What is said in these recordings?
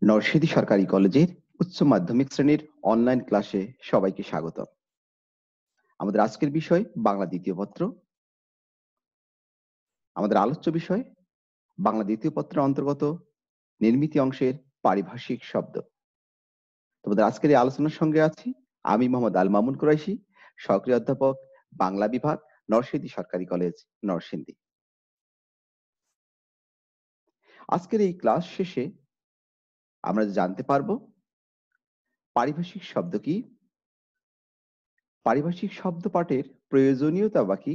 নরসিংদী সরকারি কলেজের উচ্চ মাধ্যমিক শ্রেণীর অনলাইন ক্লাসে সবাইকে স্বাগত। আমাদের আজকের বিষয় বাংলা দ্বিতীয় পত্র। আমাদের আলোচ্য বিষয় বাংলা দ্বিতীয় পত্রের অন্তর্গত নির্মিতি অংশের পারিভাষিক শব্দ। তোমাদের আজকের এই আলোচনার সঙ্গে আছি আমি মোহাম্মদ আল মামুন কুরাইশি, সহকারী অধ্যাপক, বাংলা বিভাগ, নরসিংদী সরকারি কলেজ, নরসিংদী। আজকের এই ক্লাস শেষে আমরা জানতে পারবো পারিভাষিক শব্দ কি, পারিভাষিক শব্দ পাঠের প্রয়োজনীয়তা বা কি,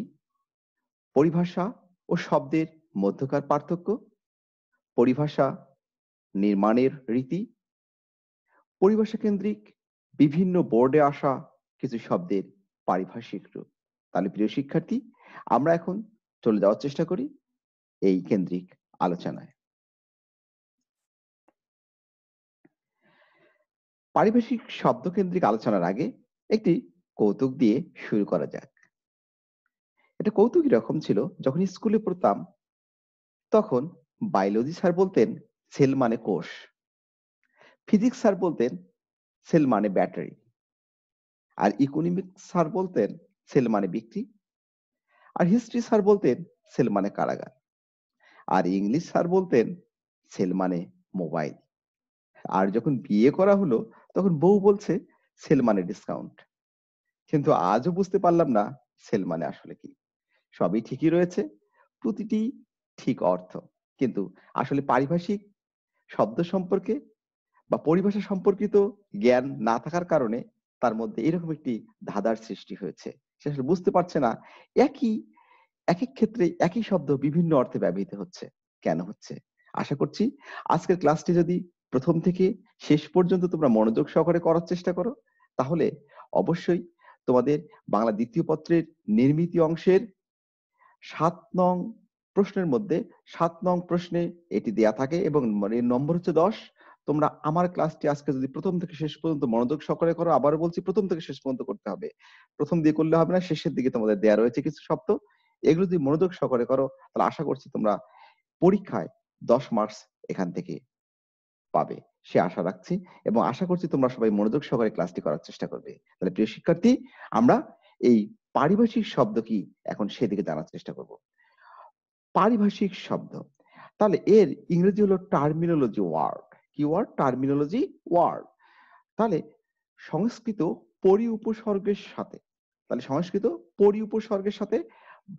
পরিভাষা ও শব্দের মধ্যকার পার্থক্য, পরিভাষা নির্মাণের রীতি, পরিভাষা কেন্দ্রিক বিভিন্ন বোর্ডে আসা কিছু শব্দের পারিভাষিক রূপ। তাহলে প্রিয় শিক্ষার্থী, আমরা এখন চলে যাওয়ার চেষ্টা করি এই কেন্দ্রিক আলোচনায়। পারিভাষিক শব্দ কেন্দ্রিক আলোচনার আগে একটি কৌতুক দিয়ে শুরু করা যাক। এটা কৌতুক এরকম ছিল, যখন স্কুলে পড়তাম তখন বায়োলজি স্যার বলতেন সেল মানে কোষ, ফিজিক্স স্যার বলতেন সেল মানে ব্যাটারি, আর ইকোনমিক্স স্যার বলতেন সেল মানে বিক্রি, আর হিস্ট্রি স্যার বলতেন সেল মানে কারাগার, আর ইংলিশ স্যার বলতেন সেল মানে মোবাইল। আর যখন বিয়ে করা হলো তখন বউ বলছে সেল মানে ডিসকাউন্ট। কিন্তু আজও বুঝতে পারলাম না সেল মানে আসলে কি। সবই ঠিকই রয়েছে, প্রতিটি ঠিক অর্থ, কিন্তু আসলে পারিভাষিক শব্দ সম্পর্কে বা পরিভাষা সম্পর্কিত জ্ঞান না থাকার কারণে তার মধ্যে এরকম একটি ধাঁধার সৃষ্টি হয়েছে। সে আসলে বুঝতে পারছে না একই এক এক ক্ষেত্রে একই শব্দ বিভিন্ন অর্থে ব্যবহৃত হচ্ছে, কেন হচ্ছে। আশা করছি আজকের ক্লাসটি যদি প্রথম থেকে শেষ পর্যন্ত তোমরা মনোযোগ সহকারে করার চেষ্টা করো, তাহলে অবশ্যই তোমাদের বাংলা দ্বিতীয় পত্রের নির্মিতি অংশের ৭ নং প্রশ্নের মধ্যে ৭ নং প্রশ্নে এটি দেয়া থাকে এবং এর নম্বর হচ্ছে ১০। তোমরা আমার ক্লাসটি আজকে যদি প্রথম থেকে শেষ পর্যন্ত মনোযোগ সহকারে করো, আবারও বলছি প্রথম থেকে শেষ পর্যন্ত করতে হবে। প্রথম দিয়ে করলে হবে না, শেষের দিকে তোমাদের দেয়া রয়েছে কিছু শব্দ, এগুলো যদি মনোযোগ সহকারে করো তাহলে আশা করছি তোমরা পরীক্ষায় ১০ মার্কস এখান থেকে পাবে, সে আশা রাখছি, এবং আশা করছি তোমরা সবাই মনোযোগ সহকারে ক্লাসটি করার চেষ্টা করবে। তাহলে প্রিয় শিক্ষার্থী, আমরা এই পারিভাষিক শব্দ কি এখন সেদিকে জানার চেষ্টা করব। পারিভাষিক শব্দ, তাহলে এর ইংরেজি হলো টার্মিনোলজি ওয়ার্ড। কি ওয়ার্ড? Terminology word. তাহলে সংস্কৃত পরি উপসর্গের সাথে, তাহলে সংস্কৃত পরি উপসর্গের সাথে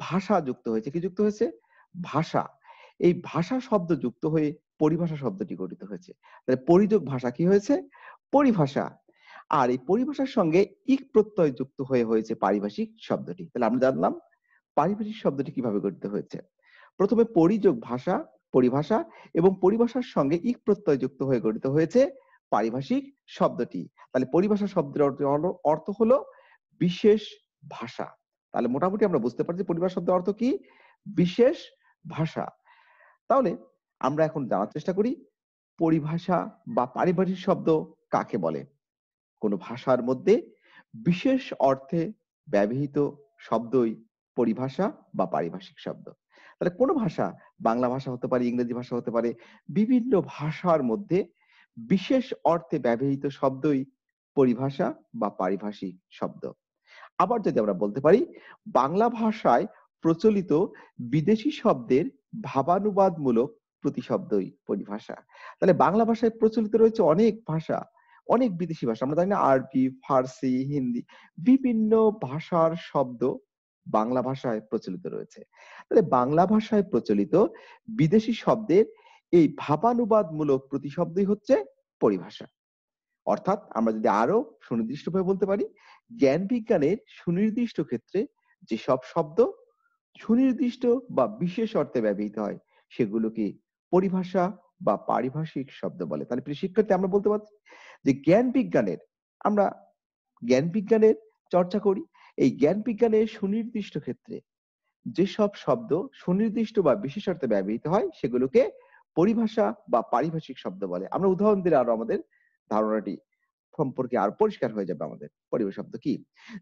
ভাষা যুক্ত হয়েছে। কি যুক্ত হয়েছে? ভাষা। এই ভাষা শব্দ যুক্ত হয়ে পরিভাষা শব্দটি গঠিত হয়েছে। তাহলে পরিযোগ ভাষা কি হয়েছে? পরিভাষা। আর এই পরিভাষার সঙ্গে ইক প্রত্যয় যুক্ত হয়ে হয়েছে পারিভাষিক শব্দটি। তাহলে আমরা জানলাম পারিভাষিক শব্দটি কিভাবে গঠিত হয়েছে। প্রথমে পরিযোগ ভাষা, পরিভাষা, এবং পরিভাষার সঙ্গে ইক প্রত্যয় যুক্ত হয়ে গঠিত হয়েছে পারিভাষিক শব্দটি। তাহলে পরিভাষা শব্দের অর্থ হলো বিশেষ ভাষা। তাহলে মোটামুটি আমরা বুঝতে পারছি পরিভাষা শব্দের অর্থ কি? বিশেষ ভাষা। তাহলে আমরা এখন জানার চেষ্টা করি পরিভাষা বা পারিভাষিক শব্দ কাকে বলে। কোন ভাষার মধ্যে বিশেষ অর্থে ব্যবহৃত শব্দই পরিভাষা বা পারিভাষিক শব্দ। তাহলে কোন ভাষা, বাংলা ভাষা হতে পারে, ইংরেজি ভাষা হতে পারে, বিভিন্ন ভাষার মধ্যে বিশেষ অর্থে ব্যবহৃত শব্দই পরিভাষা বা পারিভাষিক শব্দ। আবার যদি আমরা বলতে পারি বাংলা ভাষায় প্রচলিত বিদেশি শব্দের ভাবানুবাদমূলক প্রতিশব্দই পরিভাষা। তাহলে বাংলা ভাষায় প্রচলিত রয়েছে অনেক ভাষা, অনেক বিদেশি ভাষা, আমরা জানি না, আরবি, ফার্সি, হিন্দি, বিভিন্ন ভাষার শব্দ বাংলা ভাষায় প্রচলিত রয়েছে। তাহলে বাংলা ভাষায় প্রচলিত বিদেশি শব্দের এই ভাবানুবাদমূলক প্রতিশব্দই হচ্ছে পরিভাষা। অর্থাৎ আমরা যদি আরো সুনির্দিষ্টভাবে বলতে পারি, জ্ঞান বিজ্ঞানের সুনির্দিষ্ট ক্ষেত্রে যেসব শব্দ সুনির্দিষ্ট বা বিশেষ অর্থে ব্যবহৃত হয় সেগুলোকে পরিভাষা বা পারিভাষিক শব্দ বলে। তাহলে প্রিয় শিক্ষার্থী, আমরা বলতে পারছি যে আমরা জ্ঞান বিজ্ঞানের চর্চা করি, এই জ্ঞান বিজ্ঞানের সুনির্দিষ্ট ক্ষেত্রে যেসব শব্দ সুনির্দিষ্ট বা বিশেষ অর্থে ব্যবহৃত হয় সেগুলোকে পরিভাষা বা পারিভাষিক শব্দ বলে। আমরা উদাহরণ দিলে আরো আমাদের ধারণাটি সম্পর্কে আরো পরিষ্কার হয়ে যাবে আমাদের। পরিভাষা শব্দ কি?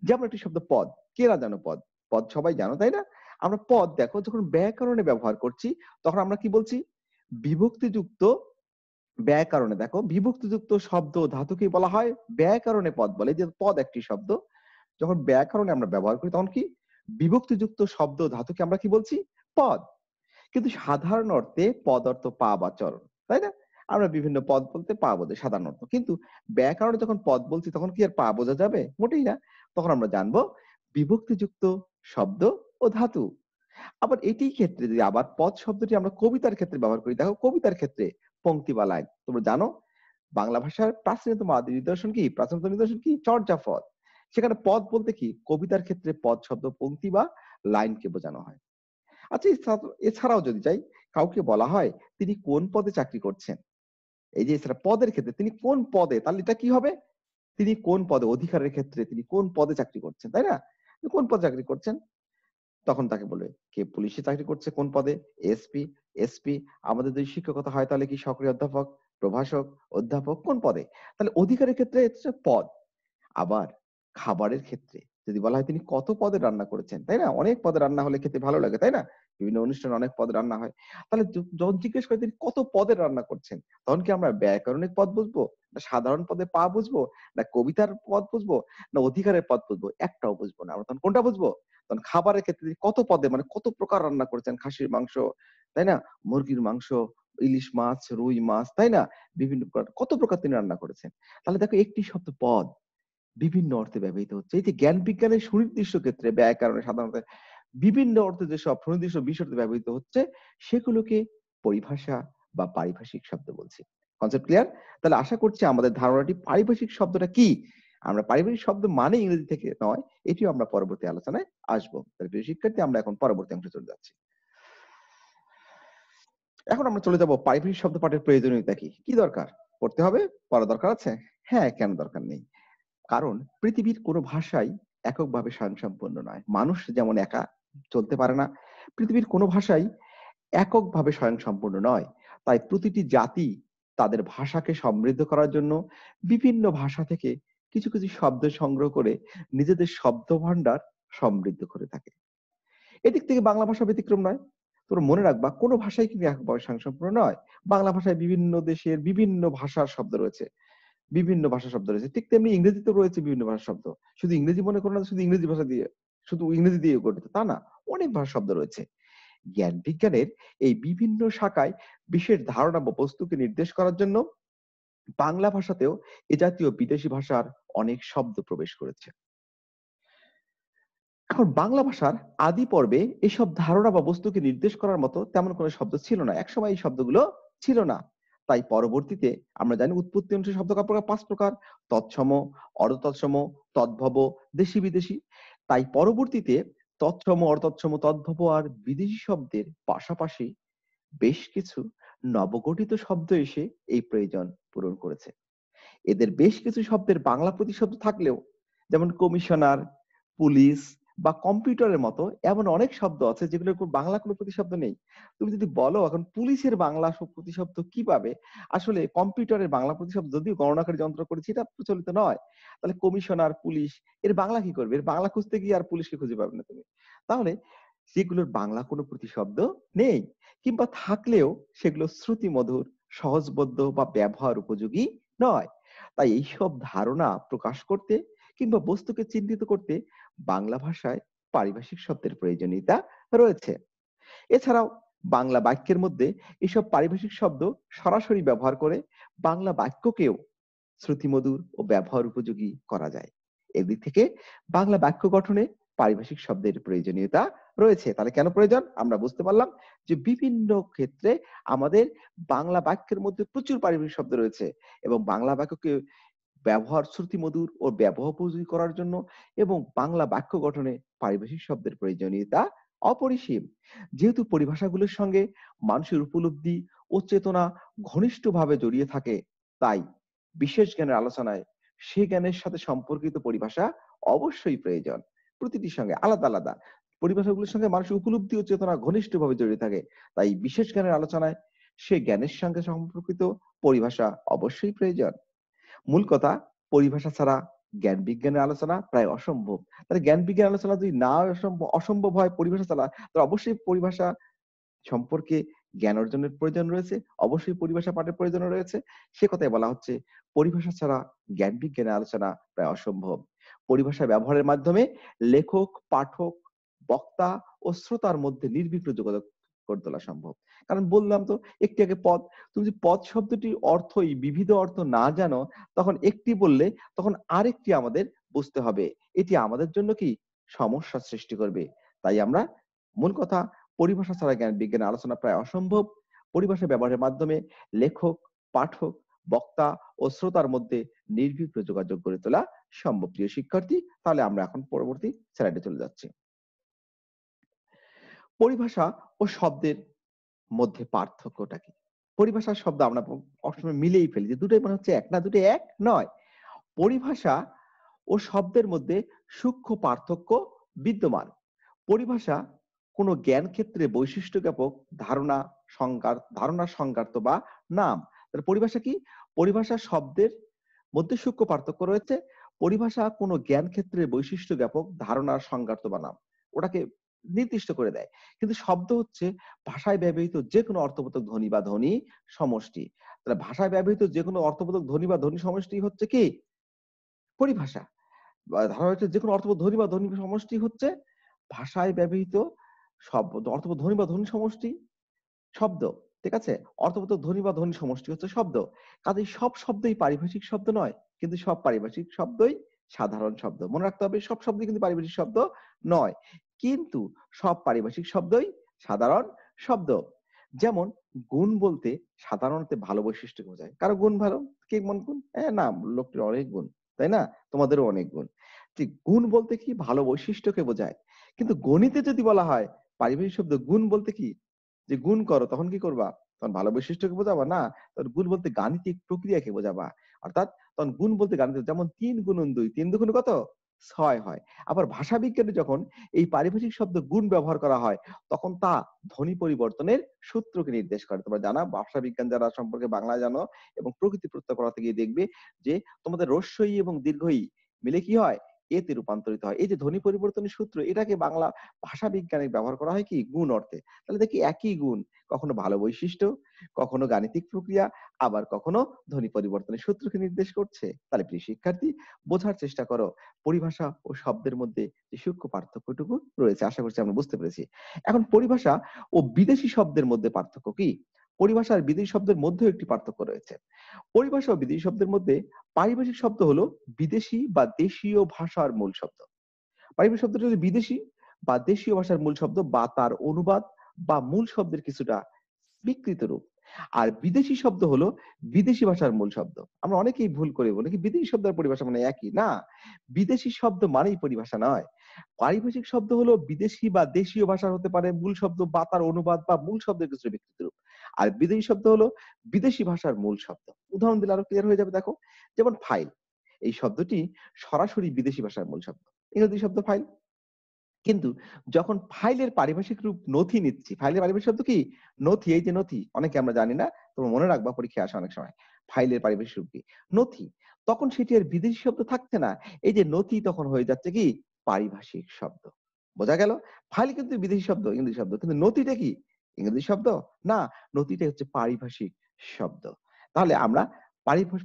যেমন একটি শব্দ পদ। কে না জানো পদ? পদ সবাই জানো, তাই না? আমরা পদ দেখো যখন ব্যাকরণে ব্যবহার করছি তখন আমরা কি বলছি? বিভক্তিযুক্ত ব্যাকরণে দেখো বিভক্তিযুক্ত শব্দ ও ধাতুকে বলা হয় ব্যাকরণে পদ বলে। যে পদ একটি শব্দ, যখন ব্যাকরণে আমরা ব্যবহার করি তখন কি বিভক্তিযুক্ত শব্দ ও ধাতুকে আমরা কি বলছি? পদ। কিন্তু সাধারণ অর্থে পদ অর্থ পা বা চরণ, তাই না? আমরা বিভিন্ন পদ বলতে পা বোঝাই সাধারণ অর্থ। কিন্তু ব্যাকরণে যখন পদ বলছি তখন কি আর পা বোঝা যাবে? মোটেই না। তখন আমরা জানবো বিভক্তিযুক্ত শব্দ ও ধাতু। আবার এটিই ক্ষেত্রে যদি আবার পদ শব্দটি আমরা কবিতার ক্ষেত্রে ব্যবহার করি, দেখো কবিতার ক্ষেত্রে পংক্তি বা লাইন। তোমরা জানো বাংলা ভাষার প্রাচীনতম আদি নিদর্শন কি? প্রাচীনতম নিদর্শন কি? চর্যাপদ। সেখানে পদ বলতে কি? কবিতার ক্ষেত্রে পদ শব্দ পংক্তি বা লাইনকে বোঝানো হয়। আচ্ছা এছাড়াও যদি যাই, কাউকে বলা হয় তিনি কোন পদে চাকরি করছেন? এই যে এছাড়া পদের ক্ষেত্রে তিনি কোন পদে, তাহলে এটা কি হবে? তিনি কোন পদে, অধিকারের ক্ষেত্রে তিনি কোন পদে চাকরি করছেন, তাই না? কোন পদে চাকরি করছেন? তখন তাকে বলবে কে পুলিশে চাকরি করছে কোন পদে? SP, SP. আমাদের যদি শিক্ষকতা হয় তাহলে কি সক্রিয় অধ্যাপক, প্রভাষক, অধ্যাপক কোন পদে? তাহলে অধিকারের ক্ষেত্রে হচ্ছে পদ। আবার খাবারের ক্ষেত্রে যদি বলা হয় তিনি কত পদে রান্না করেছেন, তাই না? অনেক পদে রান্না হলে খেতে ভালো লাগে, তাই না? বিভিন্ন অনুষ্ঠানে অনেক পদে রান্না হয়। তাহলে যখন জিজ্ঞেস করে তিনি কত পদে রান্না করছেন, তখন কি আমরা ব্যাকরণিক পদ বুঝবো, না সাধারণ পদে পা বুঝবো, না কবিতার পদ বুঝবো, না অধিকারের পদ বুঝবো? একটাও বুঝবো না। আমরা তখন কোনটা বুঝবো? তখন খাবারের ক্ষেত্রে তিনি কত পদে মানে কত প্রকার রান্না করেছেন, খাসির মাংস, তাই না? মুরগির মাংস, ইলিশ মাছ, রুই মাছ, তাই না? বিভিন্ন প্রকার কত প্রকার তিনি রান্না করেছেন। তাহলে দেখো একটি শব্দ পদ বিভিন্ন অর্থে ব্যবহৃত হচ্ছে। এই যে জ্ঞান বিজ্ঞানের সুনির্দিষ্ট ক্ষেত্রে ব্যাকরণে সাধারণত বিভিন্ন অর্থে যেসব সুনির্দিষ্ট বিষয়তে ব্যবহৃত হচ্ছে সেগুলোকে পরিভাষা বা পারিভাষিক শব্দ বলছি। Concept clear? তাহলে আশা করছি আমাদের ধারণাটি পারিভাষিক শব্দটা কি? আমরা পারিভাষিক শব্দ মানে ইংরেজি থেকে নয়, এটিও আমরা পরবর্তী আলোচনায় আসবো। তাহলে প্রিয় শিক্ষার্থী আমরা এখন পরবর্তী অংশে চলে যাচ্ছি। এখন আমরা চলে যাব পারিভাষিক শব্দ পাঠের প্রয়োজনীয়তা কি? কি দরকার? পড়তে হবে? পড়া দরকার আছে? হ্যাঁ, কেন দরকার নেই? কারণ পৃথিবীর কোনো ভাষাই এককভাবে স্বয়ংসম্পূর্ণ নয়। মানুষ যেমন একা চলতে পারে না, পৃথিবীর কোনো ভাষাই এককভাবে স্বয়ংসম্পূর্ণ নয়। তাই প্রতিটি জাতি তাদের ভাষাকে সমৃদ্ধ করার জন্য বিভিন্ন ভাষা থেকে কিছু কিছু শব্দ সংগ্রহ করে নিজেদের শব্দভান্ডার সমৃদ্ধ করে থাকে। এদিক থেকে বাংলা ভাষা ব্যতিক্রম নয়। তোমরা মনে রাখবা কোনো ভাষাই কিন্তু এককভাবে স্বয়ংসম্পূর্ণ নয়। বাংলা ভাষায় বিভিন্ন দেশের বিভিন্ন ভাষার শব্দ রয়েছে। বিভিন্ন ভাষার শব্দ রয়েছে। ঠিক তেমনি ইংরেজিতেও রয়েছে বিভিন্ন ভাষার শব্দ। শুধু ইংরেজি মনে করো না শুধু ইংরেজি ভাষা দিয়ে, শুধু ইংরেজি দিয়ে গঠিত তা না। অনেক ভাষার শব্দ রয়েছে। জ্ঞান বিজ্ঞানের এই বিভিন্ন শাখায় বিশেষ ধারণা বা বস্তুকে নির্দেশ করার জন্য বাংলা ভাষাতেও এ জাতীয় বিদেশি ভাষার অনেক শব্দ প্রবেশ করেছে। এখন বাংলা ভাষার আদি পর্বে এসব ধারণা বা বস্তুকে নির্দেশ করার মতো তেমন কোনো শব্দ ছিল না। একসময় এই শব্দগুলো ছিল না। তাই পরবর্তীতে আমরা জানি উৎপত্তি অনুসারে শব্দ কয় প্রকার? ৫ প্রকার। তৎসম, অর্ধতৎসম, তদ্ভব, দেশি বিদেশি। তাই পরবর্তীতে তৎসম, অর্ধতৎসম, তদ্ভব আর বিদেশি শব্দের পাশাপাশি বেশ কিছু নবগঠিত শব্দ এসে এই প্রয়োজন পূরণ করেছে। এদের বেশ কিছু শব্দের বাংলা প্রতিশব্দ থাকলেও যেমন কমিশনার, পুলিশ বা কম্পিউটারের মতো এমন অনেক শব্দ আছে যেগুলোর বাংলা কোনো প্রতিশব্দ নেই। তুমি যদি বলো এখন পুলিশের বাংলা প্রতিশব্দ কি পাবে? আসলে কম্পিউটারের বাংলা প্রতিশব্দ যদিও গণনাকারী যন্ত্র করেছে এটা প্রচলিত নয়। তাহলে কমিশনার, পুলিশ এর বাংলা কি করবে? এর বাংলা খুঁজতে গিয়ে আর পুলিশকে খুঁজে পাবে না তুমি। তাহলে সেগুলোর বাংলা কোনো প্রতিশব্দ নেই, কিংবা থাকলেও সেগুলো শ্রুতিমধুর, সহজবোধ্য বা ব্যবহার উপযোগী নয়। তাই এইসব ধারণা প্রকাশ করতে কিংবা বস্তুকে চিহ্নিত করতে বাংলা ভাষায় পারিভাষিক শব্দের প্রয়োজনীয়তা রয়েছে। এছাড়াও বাংলা বাক্যের মধ্যে এসব পারিভাষিক শব্দ সরাসরি ব্যবহার করে বাংলা বাক্যকেও শ্রুতিমধুর ও ব্যবহার উপযোগী করা যায়। এদিক থেকে বাংলা বাক্য গঠনে পারিভাষিক শব্দের প্রয়োজনীয়তা রয়েছে। তাহলে কেন প্রয়োজন? আমরা বুঝতে পারলাম যে বিভিন্ন ক্ষেত্রে আমাদের বাংলা বাক্যের মধ্যে প্রচুর পারিভাষিক শব্দ রয়েছে এবং বাংলা বাক্যকে ব্যবহার শ্রুতিমধুর ও ব্যবহার উপযোগী করার জন্য এবং বাংলা বাক্য গঠনে পারিভাষিক শব্দের প্রয়োজনীয়তা অপরিসীম। যেহেতু পরিভাষাগুলোর সঙ্গে মানুষের উপলব্ধি ও চেতনা ঘনিষ্ঠভাবে জড়িয়ে থাকে, তাই বিশেষ জ্ঞানের আলোচনায় সে জ্ঞানের সাথে সম্পর্কিত পরিভাষা অবশ্যই প্রয়োজন। প্রতিটির সঙ্গে আলাদা আলাদা পরিভাষাগুলোর সঙ্গে মানুষের উপলব্ধি ও চেতনা ঘনিষ্ঠভাবে জড়িয়ে থাকে। তাই বিশেষ জ্ঞানের আলোচনায় সে জ্ঞানের সঙ্গে সম্পর্কিত পরিভাষা অবশ্যই প্রয়োজন। মূল কথা, পরিভাষা ছাড়া জ্ঞান বিজ্ঞানের আলোচনা প্রায় অসম্ভব। তাহলে জ্ঞান বিজ্ঞান আলোচনা যদি না অসম্ভব হয় পরিভাষা ছাড়া, তাহলে অবশ্যই পরিভাষা সম্পর্কে জ্ঞান অর্জনের প্রয়োজন রয়েছে, অবশ্যই পরিভাষা পাঠের প্রয়োজন রয়েছে। সে কথাই বলা হচ্ছে পরিভাষা ছাড়া জ্ঞান বিজ্ঞানের আলোচনা প্রায় অসম্ভব। পরিভাষা ব্যবহারের মাধ্যমে লেখক, পাঠক, বক্তা ও শ্রোতার মধ্যে নির্বিঘ্ন যোগাযোগ করে তোলা সম্ভব। কারণ বললাম তো একটু আগে পদ, তুমি যদি পদ শব্দটির অর্থই বিবিধ অর্থ না জানো, তখন একটি বললে তখন আরেকটি আমাদের বুঝতে হবে। এটি আমাদের জন্য কি সমস্যার সৃষ্টি করবে। তাই আমরা মূল কথা, পরিভাষা ছাড়া জ্ঞান বিজ্ঞানের আলোচনা প্রায় অসম্ভব। পরিভাষা ব্যবহারের মাধ্যমে লেখক, পাঠক, বক্তা ও শ্রোতার মধ্যে নির্বিঘ্ন যোগাযোগ গড়ে তোলা সম্ভব। প্রিয় শিক্ষার্থী, তাহলে আমরা এখন পরবর্তী স্লাইডে চলে যাচ্ছি। পরিভাষা ও শব্দের মধ্যে পার্থক্যটা কি? পরিভাষার শব্দ আমরা সবসময় মিলেই ফেলি যে দুটোই মনে হচ্ছে এক, না দুটোই এক নয়। পরিভাষা ও শব্দের মধ্যে সূক্ষ্ম পার্থক্য বিদ্যমান। পরিভাষা কোনো জ্ঞান ক্ষেত্রে বৈশিষ্ট্য জ্ঞাপক ধারণা, ধারণার সংজ্ঞার্থ বা নাম। তাহলে পরিভাষা কি? পরিভাষা শব্দের মধ্যে সূক্ষ্ম পার্থক্য রয়েছে। পরিভাষা কোনো জ্ঞান ক্ষেত্রে বৈশিষ্ট্য জ্ঞাপক ধারণার সংজ্ঞার্থ বা নাম, ওটাকে নির্দিষ্ট করে দেয়। কিন্তু শব্দ হচ্ছে ভাষায় ব্যবহৃত যে কোনো অর্থবোধক ধ্বনি বা ধ্বনি সমষ্টি। তাহলে ভাষায় ব্যবহৃত যে কোনো অর্থবোধক ধ্বনি বা ধ্বনি সমষ্টি হচ্ছে কি পরিভাষা। বা ধরা হচ্ছে যে কোনো অর্থবোধক ধ্বনি বা ধ্বনি সমষ্টি হচ্ছে ভাষায় ব্যবহৃত শব্দ, অর্থবোধক ধ্বনি বা ধ্বনি সমষ্টি শব্দ। ঠিক আছে? অর্থবোধক ধ্বনি বা ধ্বনি সমষ্টি হচ্ছে শব্দ। কাজেই সব শব্দই পারিভাষিক শব্দ নয়। কিন্তু সব পারিভাষিক শব্দই সাধারণ শব্দ। মনে রাখতে হবে সব শব্দই কিন্তু পারিভাষিক শব্দ নয়। কিন্তু সব পারিভাষিক শব্দই সাধারণ শব্দ। যেমন গুণ বলতে সাধারণত ভালো বৈশিষ্ট্যকে বোঝায়। কারো গুণ ভালো, কে কেমন গুণ? না, লোকটির অনেক গুণ। তাই না? তোমাদেরও অনেক গুণ। ঠিক গুণ বলতে কি ভালো বৈশিষ্ট্যকে বোঝায়। কিন্তু গণিতে যদি বলা হয় পারিভাষিক শব্দ গুণ বলতে কি যে গুণ করো, তখন কি করবা? তখন ভালো বৈশিষ্ট্যকে বোঝাবা না, তখন গুণ বলতে গাণিতিক প্রক্রিয়াকে বোঝাবা। অর্থাৎ তখন গুণ বলতে গাণিতিক, যেমন ৩ গুণন ২, ৩ দুগুণে কত? ৬ হয়। আবার ভাষা বিজ্ঞানে যখন এই পারিভাষিক শব্দ গুণ ব্যবহার করা হয়, তখন তা ধ্বনি পরিবর্তনের সূত্রকে নির্দেশ করে। তোমরা জানা, ভাষা বিজ্ঞান যারা সম্পর্কে বাংলা জানো এবং প্রকৃতি প্রত্যয় পড়াতে গিয়ে দেখবে যে তোমাদের হ্রস্ব-ই এবং দীর্ঘ-ই মিলে কি হয়? এতে রূপান্তরিত হয়। এই যে ধ্বনি পরিবর্তনের সূত্র, এটাকে বাংলা ভাষা বিজ্ঞানে ব্যবহার করা হয় কি গুণ অর্থে। তাহলে দেখি একই গুণ কখনো ভালো বৈশিষ্ট্য, কখনো গাণিতিক প্রক্রিয়া, আবার কখনো ধ্বনি পরিবর্তনের সূত্রকে নির্দেশ করছে। তাহলে প্রিয় শিক্ষার্থী, বোঝার চেষ্টা করো পরিভাষা ও শব্দের মধ্যে যে সূক্ষ্ম পার্থক্যটুকু রয়েছে। আশা করছি আমরা বুঝতে পেরেছি। এখন পরিভাষা ও বিদেশি শব্দের মধ্যে পার্থক্য কি? পরিভাষা আর বিদেশি শব্দের মধ্যেও একটি পার্থক্য রয়েছে। পরিভাষা ও বিদেশি শব্দের মধ্যে পারিভাষিক শব্দ হলো বিদেশি বা দেশীয় ভাষার মূল শব্দ। পারিভাষিক শব্দটা হচ্ছে বিদেশি বা দেশীয় ভাষার মূল শব্দ বা তার অনুবাদ বা মূল শব্দের কিছুটা বিকৃত রূপ। আর বিদেশি শব্দ হলো বিদেশি ভাষার মূল শব্দ। আমরা অনেকেই ভুল করে বলি কি বিদেশি শব্দ আর পরিভাষা মানে একই। না, বিদেশি শব্দ মানেই পরিভাষা নয়। পারিভাষিক শব্দ হলো বিদেশি বা দেশীয় ভাষার হতে পারে মূল শব্দ বা তার অনুবাদ বা মূল শব্দের কিছুটা বিকৃত রূপ। আর বিদেশি শব্দ হলো বিদেশি ভাষার মূল শব্দ। উদাহরণ দিলে আরো ক্লিয়ার হয়ে যাবে দেখো। যেমন ফাইল। এই শব্দটি সরাসরি বিদেশি ভাষার মূল শব্দ। ইংরেজি শব্দ ফাইল। কিন্তু যখন ফাইলের পারিভাষিক রূপ নথি নিচ্ছি, ফাইলের পারিভাষিক শব্দ কি? নথি। এই যে নথি, অনেকে আমরা জানি না। তোমরা মনে রাখবা, পরীক্ষায় আসে অনেক সময়। ফাইলের পারিভাষিক রূপ কি? নথি। তখন সেটি আর বিদেশি শব্দ থাকছে না। এই যে নথি তখন হয়ে যাচ্ছে কি? পারিভাষিক শব্দ। বোঝা গেল? ফাইল কিন্তু বিদেশি শব্দ, ইংরেজি শব্দ। কিন্তু নথিটা কি? ইংরেজি শব্দ? না, নথিটা হচ্ছে পারিভাষিক শব্দ। তাহলে আমরা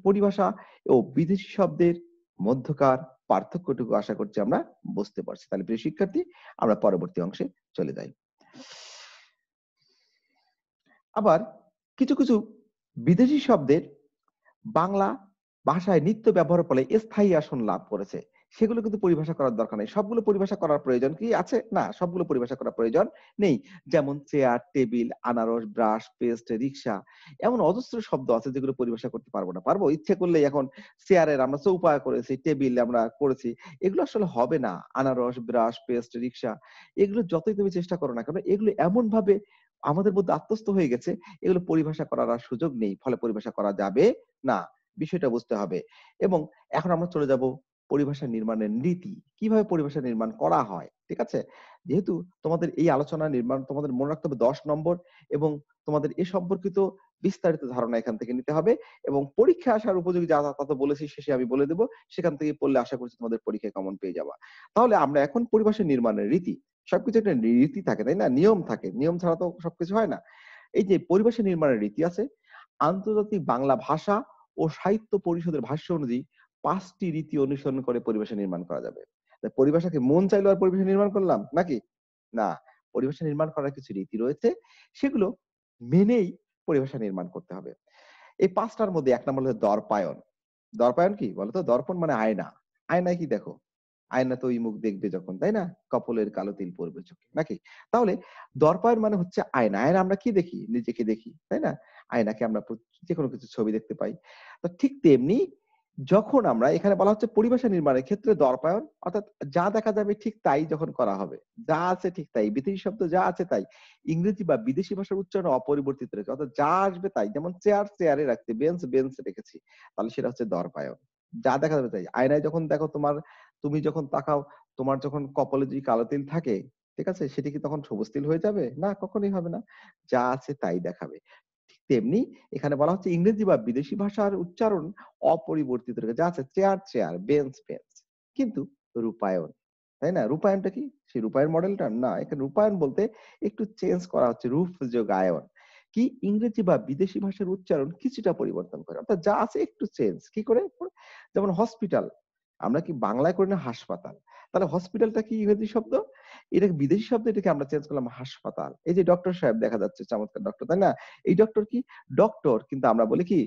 পরিভাষা ও বিদেশি শব্দের মধ্যকার পার্থক্যটুকু আশা করছি আমরা বুঝতে পারছি। তাহলে প্রিয় শিক্ষার্থী, আমরা পরবর্তী অংশে চলে যাই। আবার কিছু বিদেশি শব্দের বাংলা ভাষায় নিত্য ব্যবহারের ফলে স্থায়ী আসন লাভ করেছে। সেগুলো কিন্তু পরিভাষা করার দরকার নেই। সবগুলো পরিভাষা করার প্রয়োজন কি আছে? না, সবগুলো পরিভাষা করার প্রয়োজন নেই। যেমন চেয়ার, টেবিল, আনারস, ব্রাশ, পেস্ট, রিক্সা, এমন অজস্র শব্দ আছে যেগুলো পরিভাষা করতে পারবো না। পারবো? ইচ্ছে করলেই এখন চেয়ারের আমরা চৌপায়া করেছি, টেবিল আমরা করেছি। এগুলো আসলে হবে না। আনারস, ব্রাশ, পেস্ট, রিক্সা, এগুলো যতই তুমি চেষ্টা করো না কেন, এগুলো এমনভাবে আমাদের মধ্যে আত্মস্থ হয়ে গেছে, এগুলো পরিভাষা করার আর সুযোগ নেই। ফলে পরিভাষা করা যাবে না। বিষয়টা বুঝতে হবে। এবং এখন আমরা চলে যাব পরিভাষা নির্মাণের নীতি। কিভাবে পরিভাষা নির্মাণ করা হয়। ঠিক আছে? যেহেতু তোমাদের এই আলোচনা নির্মাণ তোমাদের মনে রাখতে হবে ১০ নম্বর, এবং তোমাদের এ সম্পর্কিত বিস্তারিত ধারণা এখান থেকে নিতে হবে, এবং পরীক্ষায় আসার উপযোগী যা তা তো বলেছি শেষে আমি বলে দেব। সেখান থেকে পড়লে আশা করছি তোমাদের পরীক্ষায় কমন পেয়ে যাবা। তাহলে আমরা এখন পরিভাষা নির্মাণের রীতি। সবকিছু একটা রীতি থাকে, তাই না? নিয়ম থাকে। নিয়ম ছাড়া তো সবকিছু হয় না। এই যে পরিভাষা নির্মাণের রীতি আছে, আন্তর্জাতিক বাংলা ভাষা ও সাহিত্য পরিষদের ভাষ্য অনুযায়ী ৫টি রীতি অনুসরণ করে পরিভাষা নির্মাণ করা যাবে। তা পরিভাষাকে মন চাইলো আর পরিভাষা নির্মাণ করলাম নাকি? না, পরিভাষা নির্মাণ করার কিছু রীতি রয়েছে, সেগুলো মেনেই পরিভাষা নির্মাণ করতে হবে। এই ৫ টার মধ্যে ১ নম্বর হলো দর্পায়ন। দর্পায়ন কি বলতো? দর্পণ মানে আয়না। আয়নায় কি দেখো? আয়নাতে ওই মুখ দেখবে যখন, তাই না? কপলের কালো তিল পড়বে চোখে, নাকি? তাহলে দর্পায়ন মানে হচ্ছে আয়না। আয়নায় আমরা কি দেখি? নিজেকে দেখি, তাই না? আয়নাকে আমরা যেকোনো কিছু ছবি দেখতে পাই। তো ঠিক তেমনি যখন আমরা এখানে বলা হচ্ছে পরিভাষা নির্মাণের ক্ষেত্রে দর্পায়ন অর্থাৎ যা দেখা যাবে ঠিক তাই যখন করা হবে। যা আছে ঠিক তাই। বিদেশি শব্দ যা আছে তাই। ইংরেজি বা বিদেশি ভাষার উচ্চারণ অপরিবর্তিত রেখে অর্থাৎ যা আসবে তাই। যেমন চেয়ার, চেয়ারে রাখতে, বেঞ্চ, বেঞ্চে রেখেছি। তাহলে সেটা হচ্ছে দর্পায়ন। যা দেখা যাবে তাই। আয়নায় যখন দেখো তুমি যখন তাকাও, তোমার যখন কপালে যদি কালো তিল থাকে, ঠিক আছে? সেটি কি তখন সবুজ তিল হয়ে যাবে? না, কখনোই হবে না। যা আছে তাই দেখাবে। ঠিক তেমনি এখানে বলা হচ্ছে ইংরেজি বা বিদেশি ভাষার উচ্চারণ অপরিবর্তিত রেখে। যা আছে চেয়ার, চেয়ার, বেঞ্চ, বেঞ্চ। কিন্তু রূপায়ণ, তাই না? রূপায়ণটা কি? সেই রূপায়ণ মডেলটা? না, এখানে রূপায়ণ বলতে একটু চেঞ্জ করা হচ্ছে। রূপ যোগ আয়ন। কি ইংরেজি বা বিদেশি ভাষার উচ্চারণ কিছুটা পরিবর্তন করে। অর্থাৎ যা আছে একটু চেঞ্জ। কি করে? যেমন হসপিটাল। আমরা কি বাংলায় করি না হাসপাতাল। তাহলে হসপিটালটা কি ইংরেজি শব্দ? এটা বিদেশি শব্দ, এটাকে আমরা চেঞ্জ করলাম হাসপাতাল। এই যে ডক্টর সাহেব দেখা যাচ্ছে চমৎকার ডক্টর, তাই না? এই ডক্টর কি? ডক্টর কিন্তু আমরা বলি কি?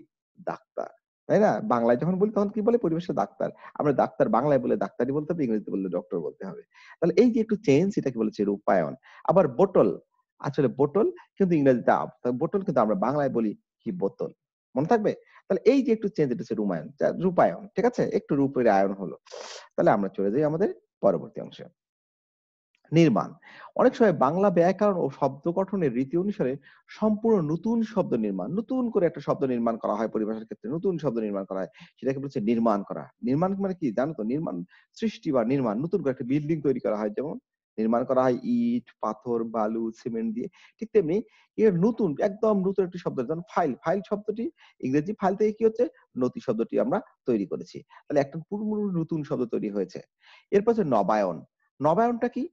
ডাক্তার। তাই না? বাংলায় যখন বলি তখন কি বলে? পরিবেশে ডাক্তার। আমরা ডাক্তার বাংলায় বলে ডাক্তারি বলতে হবে, ইংরেজিতে বললে ডক্টর বলতে হবে। তাহলে এই যে একটু চেঞ্জ, এটাকে বলেছে রূপায়ণ। আবার বোতল, আসলে বোতল কিন্তু ইংরেজিতে বোতল কিন্তু আমরা বাংলায় বলি কি? বোতল। মনে থাকবে? তাহলে এই যে একটু চেঞ্জ, এটা হচ্ছে রূপায়ণ। ঠিক আছে? একটু রূপের আয়ন হলো। তাহলে আমরা চলে যাই আমাদের পরবর্তী অংশে। নির্মাণ। অনেক সময় বাংলা ব্যাকরণ ও শব্দ গঠনের রীতি অনুসারে সম্পূর্ণ নতুন শব্দ নির্মাণ, নতুন করে একটা শব্দ নির্মাণ করা হয় পরিভাষার ক্ষেত্রে, নতুন শব্দ নির্মাণ করা হয়। সেটাকে বলছে নির্মাণ করা। নির্মাণ মানে কি জানো তো? নির্মাণ সৃষ্টি বা নির্মাণ, নতুন করে একটা বিল্ডিং তৈরি করা হয়, যেমন নির্মাণ করা হয় ইট, পাথর, বালু, সিমেন্ট দিয়ে। ঠিক তেমনি এর নতুন, একদম নতুন একটি শব্দ, যেমন ফাইল। ফাইল শব্দটি ইংরেজি ফাইল থেকে কি হচ্ছে? নতি শব্দটি আমরা তৈরি করেছি। তাহলে একটা পুরো নতুন শব্দ তৈরি হয়েছে। এরপর হচ্ছে নবায়ন। নবায়নটা কি?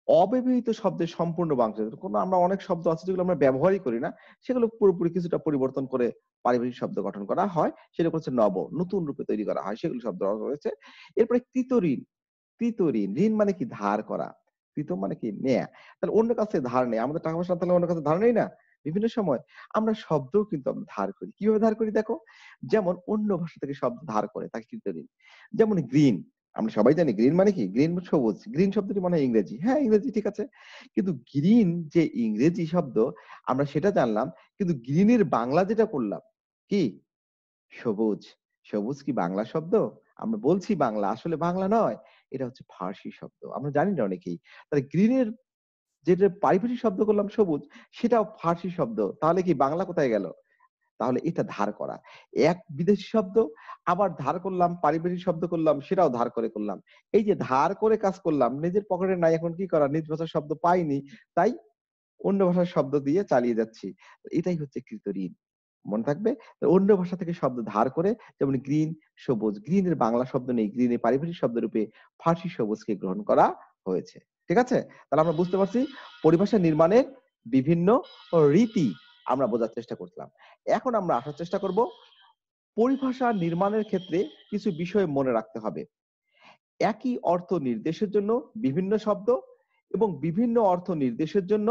অব্যবহৃত শব্দের সম্পূর্ণ বাংলা। আমরা অনেক শব্দ আছে যেগুলো আমরা ব্যবহারই করি না। সেগুলো পুরোপুরি কিছুটা পরিবর্তন করে পারিভাষিক শব্দ গঠন করা হয়। সেটা হচ্ছে নতুন রূপে তৈরি করা হয়। সেগুলো শব্দ রয়েছে। এরপরে কৃতঋণ। কৃতঋণ, ঋণ মানে কি? ধার করা। কৃত মানে কি? নেয়া। তাহলে অন্য কাছে ধার নেই। আমাদের টাকা পয়সা না থাকলে অন্য কাছে ধার নেই না? বিভিন্ন সময় আমরা শব্দও কিন্তু আমরা ধার করি। কিভাবে ধার করি দেখো? যেমন অন্য ভাষা থেকে শব্দ ধার করে তাকে কৃতঋণ। যেমন গ্রিন, আমরা সবাই জানি গ্রিন মানে কি? গ্রিন সবুজ। গ্রিন শব্দটি মনে হয় ইংরেজি। হ্যাঁ, ইংরেজি ঠিক আছে। কিন্তু গ্রিন যে ইংরেজি শব্দ আমরা সেটা জানলাম। কিন্তু গ্রিনের বাংলা যেটা করলাম কি? সবুজ। সবুজ কি বাংলা শব্দ? আমরা বলছি বাংলা, আসলে বাংলা নয়। এটা হচ্ছে ফার্সি শব্দ। আমরা জানি না অনেকেই। তাহলে গ্রিনের যেটা পারিভাষিক শব্দ করলাম সবুজ, সেটাও ফার্সি শব্দ। তাহলে কি বাংলা কোথায় গেল? তাহলে এটা ধার করা। এক বিদেশি শব্দ আবার ধার করলাম, পারিবারিক শব্দ করলাম, সেটাও ধার করে করলাম। এই যে ধার করে কাজ করলাম, নিজের পকেটে নাই, এখন কি করা? নিজ ভাষার শব্দ পাইনি, তাই অন্য ভাষার শব্দ দিয়ে চালিয়ে যাচ্ছি। এটাই হচ্ছে কৃতঋণ। মনে থাকবে? অন্য ভাষা থেকে শব্দ ধার করে, যেমন গ্রিন, সবুজ। গ্রিন এর বাংলা শব্দ নেই। গ্রিন এর পারিভাষিক শব্দরূপে ফার্সি সবুজকে গ্রহণ করা হয়েছে। ঠিক আছে? তাহলে আমরা বুঝতে পারছি পরিভাষা নির্মাণের বিভিন্ন রীতি আমরা বোঝার চেষ্টা করলাম। এখন আমরা আসার চেষ্টা করব পরিভাষা নির্মাণের ক্ষেত্রে কিছু বিষয় মনে রাখতে হবে। একই অর্থ নির্দেশের জন্য বিভিন্ন শব্দ এবং বিভিন্ন অর্থ নির্দেশের জন্য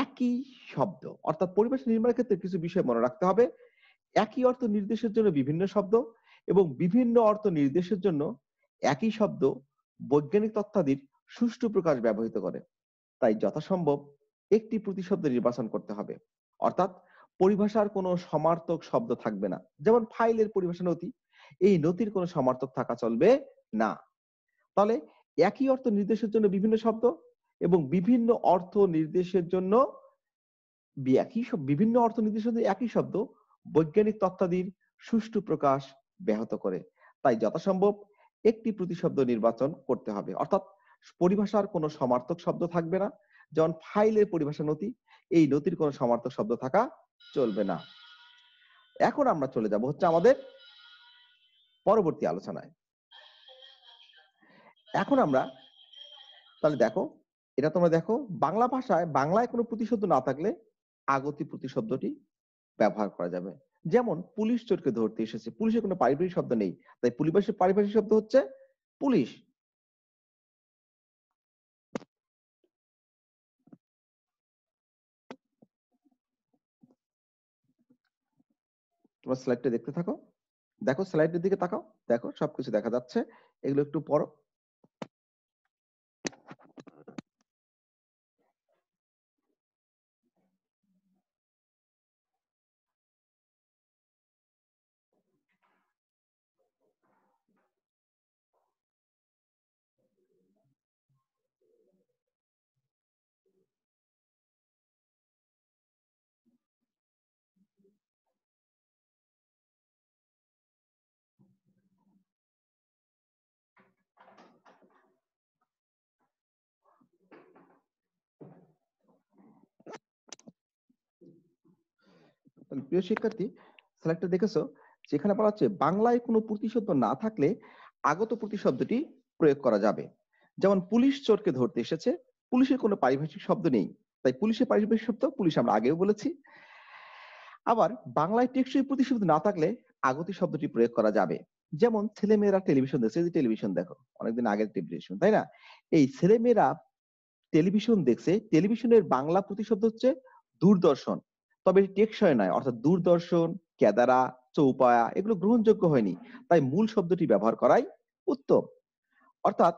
একই শব্দ। অর্থাৎ পরিভাষা নির্মাণের ক্ষেত্রে কিছু বিষয় মনে রাখতে হবে। একই অর্থ নির্দেশের জন্য বিভিন্ন শব্দ এবং বিভিন্ন অর্থ নির্দেশের জন্য একই শব্দ বৈজ্ঞানিক তথ্যাদির সুষ্ঠু প্রকাশ ব্যবহৃত করে। তাই যথাসম্ভব একটি প্রতিশব্দ নির্বাচন করতে হবে। অর্থাৎ পরিভাষার কোনো সমার্থক শব্দ থাকবে না। যেমন ফাইলের পরিভাষা নথি। এই নথির কোনো সমার্থক থাকা চলবে না। তাহলে একই অর্থ নির্দেশের জন্য বিভিন্ন শব্দ এবং বিভিন্ন অর্থ নির্দেশের জন্য বিভিন্ন অর্থ নির্দেশের জন্য একই শব্দ বৈজ্ঞানিক তথ্যাদির সুষ্ঠু প্রকাশ ব্যাহত করে। তাই যথাসম্ভব একটি প্রতিশব্দ নির্বাচন করতে হবে। অর্থাৎ পরিভাষার কোনো সমার্থক শব্দ থাকবে না। যেমন ফাইলের পরিভাষা নথি, এই নথির কোনো সমার্থক শব্দ থাকা চলবে না। এখন আমরা চলে যাব হচ্ছে আমাদের পরবর্তী আলোচনায়। এখন আমরা তাহলে দেখো, এটা তোমরা দেখো, বাংলা ভাষায় বাংলায় কোনো প্রতিশব্দ না থাকলে আগতি প্রতিশব্দটি ব্যবহার করা যাবে। যেমন পুলিশ চোরকে ধরতে এসেছে। পুলিশের কোনো পারিবারিক শব্দ নেই। তাই পারিভাষিক শব্দ হচ্ছে পুলিশ। তোমরা স্লাইডটা দেখতে থাকো। দেখো স্লাইডের দিকে তাকাও। দেখো সবকিছু দেখা যাচ্ছে। এগুলো একটু পড়ো। তাহলে প্রিয় শিক্ষার্থী, স্লাইডটা দেখেছো? যেখানে বলা হচ্ছে বাংলায় কোনো প্রতিশব্দ না থাকলে আগত প্রতিশব্দটি প্রয়োগ করা যাবে। যেমন পুলিশ চোরকে ধরতে এসেছে। পুলিশের কোনো পারিভাষিক শব্দ নেই। তাই পুলিশের পারিভাষিক শব্দ পুলিশ আমরা আগেও বলেছি। আবার বাংলায় টেকসই প্রতিশব্দ না থাকলে আগতি শব্দটি প্রয়োগ করা যাবে। যেমন ছেলেমেয়েরা টেলিভিশন দেখছে। এই যে টেলিভিশন দেখো, অনেকদিন আগের টেলিভিশন, তাই না? এই ছেলেমেয়েরা টেলিভিশন দেখছে, টেলিভিশনের বাংলা প্রতিশব্দ হচ্ছে দূরদর্শন। তবে এটি টেকসই নয়, অর্থাৎ দূরদর্শন, কেদারা, চৌপায়া এগুলো গ্রহণযোগ্য হয়নি। তাই মূল শব্দটি ব্যবহার করাই উত্তম। অর্থাৎ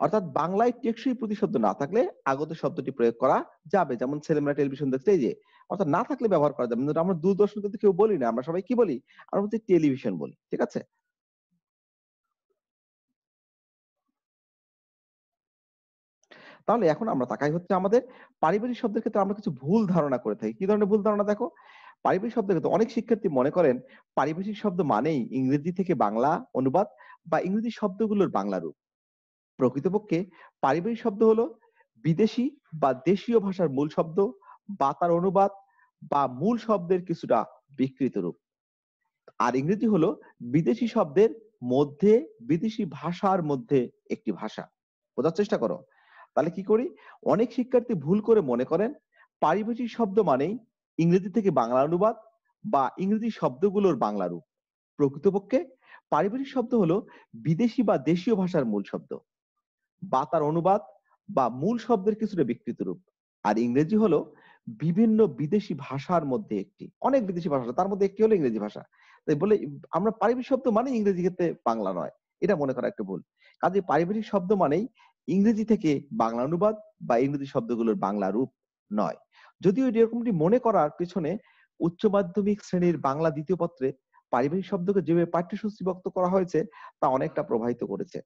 অর্থাৎ বাংলায় টেকসই প্রতিশব্দ না থাকলে আগত শব্দটি প্রয়োগ করা যাবে। যেমন ছেলেমেয়েরা টেলিভিশন দেখছে, এই যে অর্থাৎ না থাকলে ব্যবহার করা যাবে। কিন্তু আমরা দূরদর্শন কিন্তু কেউ বলি না, আমরা সবাই কি বলি? আমরা বলছি টেলিভিশন বলি। ঠিক আছে? তাহলে এখন আমরা তাকাই হচ্ছে আমাদের পারিবারিক শব্দের ক্ষেত্রে আমরা কিছু ভুল ধারণা করে থাকি। কি ধরনের ভুল ধারণা দেখো? পারিবারিক শব্দের ক্ষেত্রে অনেক শিক্ষার্থী মনে করেন পারিভাষিক শব্দ মানেই ইংরেজি থেকে বাংলা অনুবাদ বা ইংরেজি শব্দগুলোর বাংলা রূপ। প্রকৃতপক্ষে পারিবারিক শব্দ হলো বিদেশি বা দেশীয় ভাষার মূল শব্দ বা তার অনুবাদ বা মূল শব্দের কিছুটা বিকৃত রূপ। আর ইংরেজি হলো বিদেশি শব্দের মধ্যে বিদেশি ভাষার মধ্যে একটি ভাষা। বোঝার চেষ্টা করো। তাহলে কি করি? অনেক শিক্ষার্থী ভুল করে মনে করেন পারিভাষিক শব্দ মানেই ইংরেজি থেকে বাংলা অনুবাদ বা ইংরেজি শব্দগুলোর বাংলা রূপ। প্রকৃতপক্ষে পারিভাষিক শব্দ হলো বিদেশি বা দেশীয় ভাষার মূল শব্দ বা তার অনুবাদ বা মূল শব্দের কিছুটা বিকৃত রূপ। আর ইংরেজি হলো বিভিন্ন বিদেশি ভাষার মধ্যে একটি। অনেক বিদেশি ভাষা, তার মধ্যে একটি হলো ইংরেজি ভাষা। তাই বলে আমরা পারিভাষিক শব্দ মানে ইংরেজি ক্ষেত্রে বাংলা নয়। এটা মনে করা একটা ভুল। কাজে পারিভাষিক শব্দ মানেই ইংরেজি থেকে বাংলা অনুবাদ বা ইংরেজি শব্দগুলোর বাংলা রূপ নয়। যদিও এরকমটি মনে করার পেছনে উচ্চ মাধ্যমিক শ্রেণীর বাংলা দ্বিতীয় পত্রে পারিভাষিক শব্দকে যেভাবে পাঠ্যসূচিভুক্ত করা হয়েছে তা অনেকটা প্রভাবিত করেছে।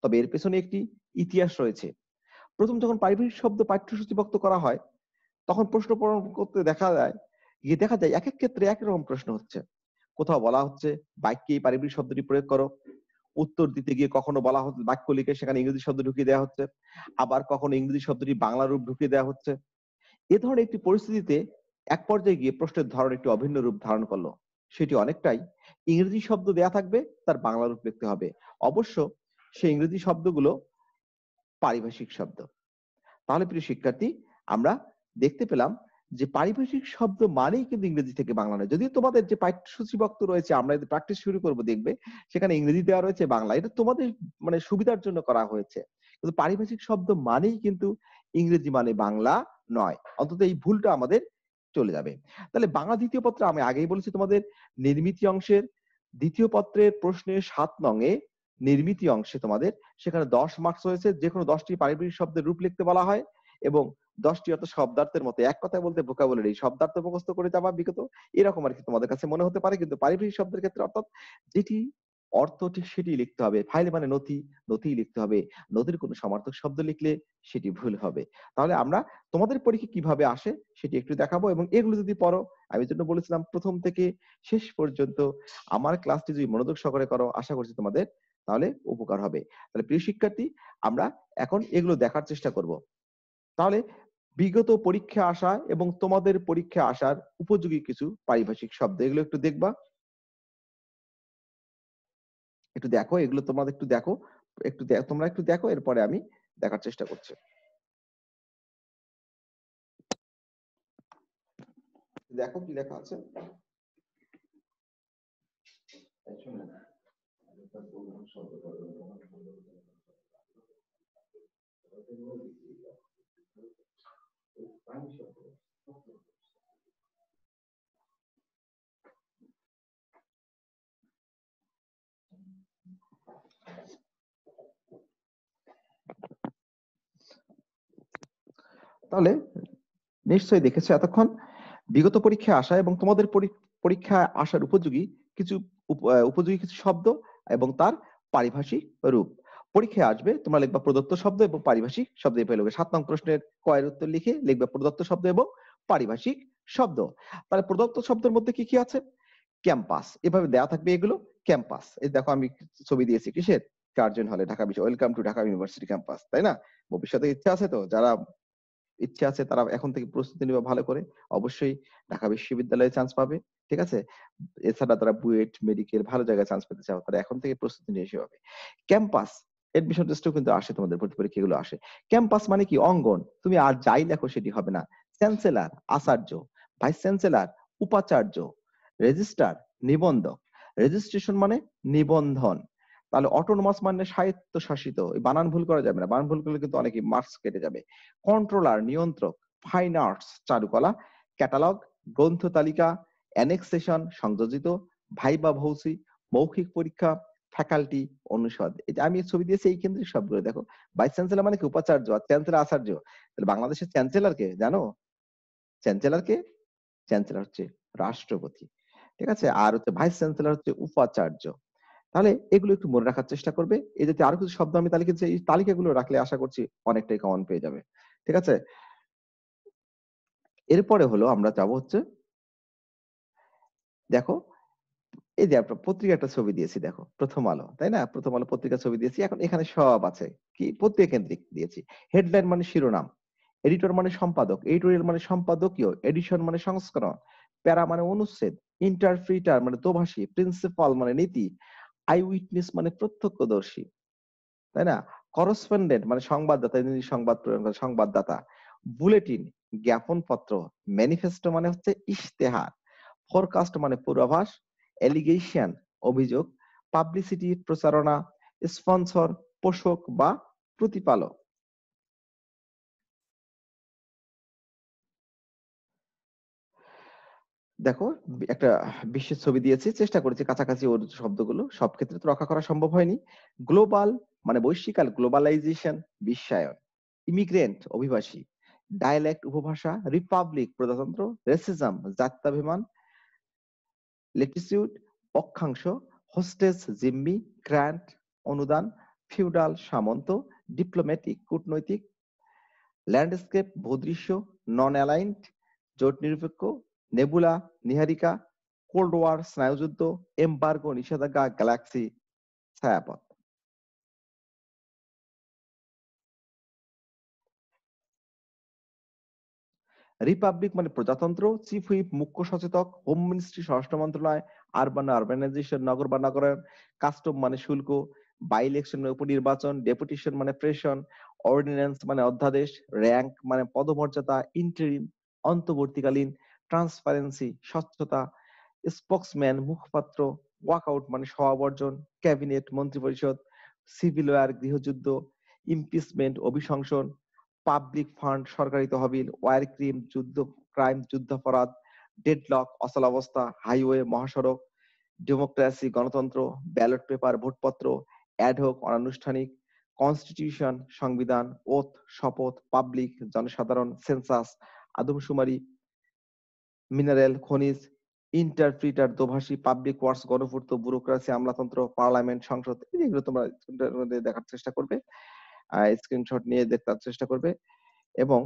তবে এর পেছনে একটি ইতিহাস রয়েছে। প্রথম যখন পারিভাষিক শব্দ পাঠ্যসূচিভুক্ত করা হয় তখন প্রশ্ন করতে দেখা যায় এক এক ক্ষেত্রে এক রকম প্রশ্ন হচ্ছে। কোথাও বলা হচ্ছে বাক্যে এই পারিভাষিক শব্দটি প্রয়োগ করো। উত্তর দিতে গিয়ে কখনো বলা হচ্ছে বাক্য লিখে সেখানে ইংরেজি শব্দ ঢুকিয়ে দেওয়া হচ্ছে। আবার কখনো ইংরেজি শব্দটি বাংলা রূপ ঢুকিয়ে দেওয়া হচ্ছে। এ ধরনের একটি পরিস্থিতিতে এক পর্যায়ে গিয়ে প্রশ্নের ধরন একটি অভিন্ন রূপ ধারণ করলো। সেটি অনেকটাই ইংরেজি শব্দ দেয়া থাকবে, তার বাংলা রূপ লিখতে হবে। অবশ্য সেই ইংরেজি শব্দগুলো পারিভাষিক শব্দ। তাহলে প্রিয় শিক্ষার্থী, আমরা দেখতে পেলাম যে পারিভাষিক শব্দ মানেই কিন্তু ইংরেজি থেকে বাংলা নয়। যদিও তোমাদের যে পাঠ্যসূচিভুক্ত রয়েছে, আমরা যদি প্র্যাকটিস শুরু করব দেখবে সেখানে ইংরেজি দেওয়া রয়েছে, বাংলা। এটা তোমাদের মানে সুবিধার জন্য করা হয়েছে। কিন্তু পারিভাষিক শব্দ মানেই কিন্তু ইংরেজি মানে বাংলা নয়। অন্তত এই ভুলটা আমাদের চলে যাবে। তাহলে বাংলা দ্বিতীয় পত্রে আমি আগেই বলেছি তোমাদের নির্মিতি অংশের দ্বিতীয় পত্রের প্রশ্নের ৭ নং এ নির্মিতি অংশে তোমাদের সেখানে ১০ মার্কস রয়েছে। যেকোনো ১০ টি পারিবারিক শব্দের রূপ লিখতে বলা হয় এবং ১০ টি অর্থ শব্দার্থের মতো, এক কথায় বলতে ভোকাবুলারি শব্দার্থ মুখস্থ করে যাওয়া বিগত এরকম আরকি তোমাদের কাছে মনে হতে পারে। কিন্তু পারিবারিক শব্দের ক্ষেত্রে অর্থাৎ যেটি অর্থ ঠিক সেটিই লিখতে হবে। ফাইল মানে নথি, নথিই লিখতে হবে। নথির কোনো সমার্থক শব্দ লিখলে সেটি ভুল হবে। তাহলে আমরা তোমাদের পরীক্ষা কিভাবে আসে সেটি একটু দেখাবো এবং এগুলো যদি পড়ো, আমি এজন্য বলেছিলাম প্রথম থেকে শেষ পর্যন্ত আমার ক্লাসটি যদি মনোযোগ সহকারে করো, আশা করছি তোমাদের তাহলে উপকার হবে। তাহলে প্রিয় শিক্ষার্থী, আমরা এখন এগুলো দেখার চেষ্টা করব। তাহলে বিগত পরীক্ষা আসা এবং তোমাদের পরীক্ষা আসার উপযোগী কিছু পারিভাষিক শব্দ, এগুলো একটু দেখবা। একটু দেখো, এগুলো তোমাদের একটু দেখো, তোমরা একটু দেখো, এরপরে আমি দেখার চেষ্টা করছি। দেখো কি লেখা আছে। তাহলে নিশ্চয়ই দেখেছো এতক্ষণ বিগত পরীক্ষায় আসা এবং তোমাদের পরীক্ষায় আসার উপযোগী কিছু উপযোগী কিছু শব্দ এবং তার পারিভাষিক রূপ। পরীক্ষায় আসবে, তোমরা লিখবা প্রদত্ত শব্দ এবং পারিভাষিক শব্দ। এই লোকে 7 নং প্রশ্নের কয়ের উত্তর লিখে লিখবা প্রদত্ত শব্দ এবং পারিভাষিক শব্দ। তাহলে প্রদত্ত শব্দের মধ্যে কি কি আছে? ক্যাম্পাস, এভাবে দেওয়া থাকবে এগুলো। ক্যাম্পাস, এই দেখো আমি ছবি দিয়েছি কিসের? কার্জন হলে, ঢাকা বিশ্ব, welcome to Dhaka university campus, তাই না? ভবিষ্যতে ইচ্ছা আছে তো, যারা ইচ্ছে আছে তারা এখন থেকে প্রস্তুতি নেবে ভালো করে, অবশ্যই ঢাকা বিশ্ববিদ্যালয়ে চান্স পাবে। ঠিক আছে? এছাড়া তারা বুয়েট, মেডিকেল ভালো জায়গায় চান্স পেতে চাও, তারা এখন থেকে প্রস্তুতি নিয়ে এসে হবে। ক্যাম্পাস এডমিশন টেস্টেও কিন্তু আসে, তোমাদের ভর্তি পরীক্ষা এগুলো আসে। ক্যাম্পাস মানে কি? অঙ্গন। তুমি আর যাই লেখো সেটি হবে না। চ্যান্সেলর আচার্য, ভাইস চ্যান্সেলর উপাচার্য, রেজিস্ট্রার নিবন্ধক। রেজিস্ট্রেশন মানে নিবন্ধন। তাহলে অটোনোমাস মানে স্বায়ত্তশাসিত। এই বানান ভুল করা যাবে না, বানান ভুল করলে কিন্তু অনেকে মার্কস কেটে যাবে। কন্ট্রোলার নিয়ন্ত্রক, ফাইন আর্টস চারুকলা, ক্যাটালগ গ্রন্থ তালিকা, অ্যানেক্সেশন সংযোজিত, ভাইবা ভৌসি মৌখিক পরীক্ষা, ফ্যাকাল্টি অনুষদ। এই যে আমি ছবি দিয়েছি এই কেন্দ্রিক সবগুলো দেখো। ভাইস চ্যান্সেলর মানে কি? উপাচার্য। আর চ্যান্সেলর আচার্য। তাহলে বাংলাদেশের চ্যান্সেলর কে জানো? চ্যান্সেলর কে? চ্যান্সেলর হচ্ছে রাষ্ট্রপতি। ঠিক আছে? আর হচ্ছে ভাইস চ্যান্সেলর হচ্ছে উপাচার্য। তাহলে এগুলো একটু মনে রাখার চেষ্টা করবে। এই জাতীয় আরো কিছু শব্দ আমি তালিকা দিয়েছি, এই তালিকাগুলো রাখলে আশা করছি অনেকটাই কমন পেয়ে যাবে। ঠিক আছে? এরপরে হলো আমরা যাব হচ্ছে, দেখো এই যে আপনার পত্রিকা একটা ছবি দিয়েছি, দেখো প্রথম আলো, তাই না? প্রথম আলো পত্রিকা ছবি দিয়েছি। এখন এখানে সব আছে কি? পত্রিকা কেন্দ্রিক দিয়েছি। হেডলাইন মানে শিরোনাম, এডিটর মানে সম্পাদক, এডিটোরিয়াল মানে সম্পাদকীয়, এডিশন মানে সংস্করণ, প্যারা মানে অনুচ্ছেদ, ইন্টারপ্রিটার মানে দোভাষী, প্রিন্সিপাল মানে নীতি, আই উইটনেস মানে প্রত্যক্ষদর্শী, তাই না? করসপন্ডেন্ট মানে সংবাদদাতা, যিনি সংবাদ প্রেরণ করেন, সংবাদদাতা। বুলেটিন জ্ঞাপন পত্র, ম্যানিফেস্টো মানে হচ্ছে ইশতেহার, ফোরকাস্ট মানে পূর্বাভাস, এলিগেশন অভিযোগ, পাবলিসিটি প্রচারণা, স্পন্সর পোষক বা প্রতিপালক। দেখো একটা বিশ্বের ছবি দিয়েছি, চেষ্টা করেছি কাছাকাছি ওর শব্দগুলো, সব ক্ষেত্রে তো রক্ষা করা সম্ভব হয়নি। গ্লোবাল মানে বৈশ্বিক, গ্লোবালাইজেশন বিশ্বায়ন, ইমিগ্রেন্ট অভিবাসী, ডায়ালেক্ট উপভাষা, রিপাবলিক প্রজাতন্ত্র, রেসিজম জাত্যাভিমান, লেটিটিউড অক্ষাংশ, হোস্টেস জিম্মি, গ্র্যান্ট অনুদান, ফিউডাল সামন্ত, ডিপ্লোম্যাটিক কূটনৈতিক, ল্যান্ডস্কেপ ভূদৃশ্য, নন অ্যালাইন্ড জোট নিরপেক্ষ, নেবুলা নীহারিকা, কোল্ড ওয়ার স্নায়ুযুদ্ধ, এম্বার্গো নিষেধাজ্ঞা, গ্যালাক্সি ছায়াপথ। রিপাবলিক মানে প্রজাতন্ত্র, চিফ হুইপ মুখ্য সচেতক, হোম মিনিস্ট্রি স্বরাষ্ট্র মন্ত্রণালয়, আরবান আরবানাইজেশন নগর বা নগরায়ন, কাস্টম মানে শুল্ক, বাই ইলেকশন মানে উপনির্বাচন, ডেপুটেশন মানে প্রেষণ, অর্ডিন্যান্স মানে অধ্যাদেশ, র্যাঙ্ক মানে পদমর্যাদা, ইন্টারিম অন্তর্বর্তীকালীন, ট্রান্সপারেন্সি স্বচ্ছতা, স্পোকসম্যান মুখপাত্র, ওয়াকআউট মানে সমাবর্জন, ক্যাবিনেট মন্ত্রিপরিষদ, সিভিল ওয়ার গৃহযুদ্ধ, ইমপিচমেন্ট অভিশংসন, পাবলিক ফান্ড সরকারি তহবিল, ওয়ার ক্রাইম যুদ্ধাপরাধ, ডেডলক অচলাবস্থা, হাইওয়ে মহাসড়ক, ডেমোক্রেসি গণতন্ত্র, ব্যালট পেপার ভোটপত্র, অ্যাডহক অনানুষ্ঠানিক, কনস্টিটিউশন সংবিধান, ওথ শপথ, পাবলিক জনসাধারণ, সেন্সাস আদমশুমারি, মিনারেল খনিজ, ইন্টারপ্রিটার দোভাষী, পাবলিক ওয়ার্কস গণপূর্ত, ব্যুরোক্রেসি আমলাতন্ত্র, পার্লামেন্ট সংসদ। এগুলো তোমরা দেখার চেষ্টা করবে, স্ক্রিনশট নিয়ে দেখতে চেষ্টা করবে। এবং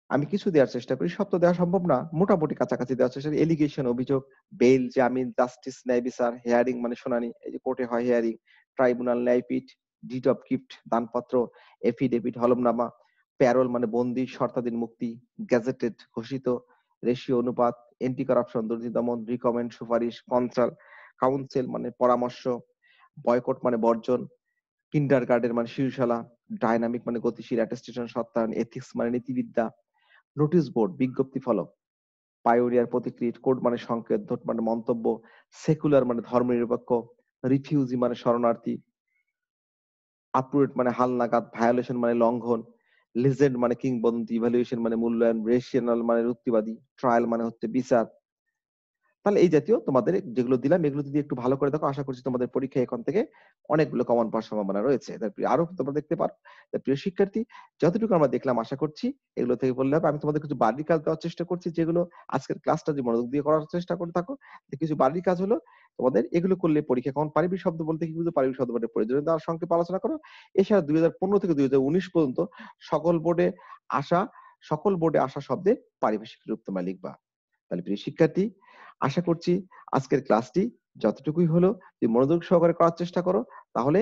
আমি কিছু দেওয়ার চেষ্টা করি, সব তো দেওয়া সম্ভব না, মোটামুটি কাছাকাছি দেওয়ার চেষ্টা করি। এলিগেশন অভিযোগ, বেইল জামিন, জাস্টিস ন্যায় বিচার, হিয়ারিং মানে শুনানি, এই যে কোর্টে হয় হিয়ারিং, ট্রাইব্যুনাল ন্যায়পীঠ, ডিড অফ গিফট দানপত্র, এফিডেভিট হলফনামা, প্যারোল মানে বন্দি শর্তাধীন মুক্তি, গ্যাজেটেড ঘোষিত, রেশিও অনুপাত, এন্টি কারাপশন দুর্নীতি দমন, রিকমেন্ড সুপারিশ, কাউন্সিল মানে পরামর্শ, বয়কট মানে বর্জন, কিন্ডারগার্টেন মানে শিশুশালা, ডাইনামিক মানে গতিশীল, অ্যাটেস্টেশন সত্যায়ন, এথিক্স মানে নীতিবিদ্যা, নোটিশ বোর্ড বিজ্ঞপ্তি ফলক, পাইওনিয়ার প্রতিক্রিয়া, কোড মানে সংকেত, ধোট মানে মন্তব্য, সেকুলার মানে ধর্মনিরপেক্ষ, রিফিউজি মানে শরণার্থী, আপটুডেট মানে হালনাগাদ, ভায়োলেশন মানে লঙ্ঘন, লিজেন্ড মানে কিংবদন্তি, ইভ্যালুয়েশন মানে মূল্যায়ন, রেশনাল মানে যুক্তিবাদী, ট্রায়াল মানে হচ্ছে বিচার। তাহলে এই জাতীয় তোমাদের যেগুলো দিলাম এগুলো যদি একটু ভালো করে দেখো, আশা করছি তোমাদের পরীক্ষায় এখন থেকে অনেকগুলো কমন পাওয়ার সম্ভাবনা রয়েছে। আরো তোমরা দেখতে পারো। প্রিয় শিক্ষার্থী, যতটুকু আমরা দেখলাম আশা করছি এগুলো থেকে বললে হবে। আমি তোমাদের কিছু বাড়ির কাজ দেওয়ার চেষ্টা করছি, যেগুলো আজকের ক্লাসটা যদি মনোযোগ দিয়ে করার চেষ্টা করে থাকো। কিছু বাড়ির কাজ হলো তোমাদের এগুলো করলে পরীক্ষা কেমন, পারিবারিক শব্দ বলতে কি বুঝো, পারিবারিক শব্দ পাঠের প্রয়োজনীয়তা সংক্ষেপে আলোচনা করো। এছাড়া 2015 থেকে 2019 পর্যন্ত সকল বোর্ডে আসা সকল বোর্ডে আসা শব্দের পারিভাষিক রূপ তোমরা লিখবা। তাহলে প্রিয় শিক্ষার্থী, আশা করছি আজকের ক্লাসটি যতটুকুই হলো যদি মনোযোগ সহকারে করার চেষ্টা করো, তাহলে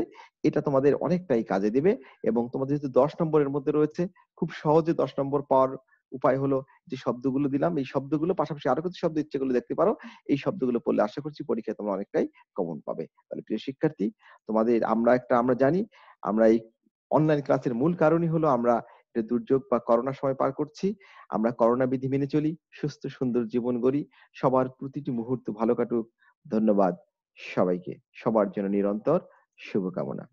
এটা তোমাদের অনেকটাই কাজে দিবে। এবং তোমাদের যেহেতু 10 নম্বরের মধ্যে রয়েছে, খুব সহজে 10 নম্বর পাওয়ার উপায় হলো যে শব্দগুলো দিলাম, এই শব্দগুলো পাশাপাশি আরো কিছু শব্দ ইচ্ছে করলে দেখতে পারো। এই শব্দগুলো পড়লে আশা করছি পরীক্ষায় তোমরা অনেকটাই কমন পাবে। তাহলে প্রিয় শিক্ষার্থী, তোমাদের আমরা জানি আমরা এই অনলাইন ক্লাসের মূল কারণই হলো আমরা একটা দুর্যোগ বা করোনার সময় পার করছি। আমরা করোনা বিধি মেনে চলি, সুস্থ সুন্দর জীবন গড়ি। সবার প্রতিটি মুহূর্ত ভালো কাটুক। ধন্যবাদ সবাইকে। সবার জন্য নিরন্তর শুভকামনা।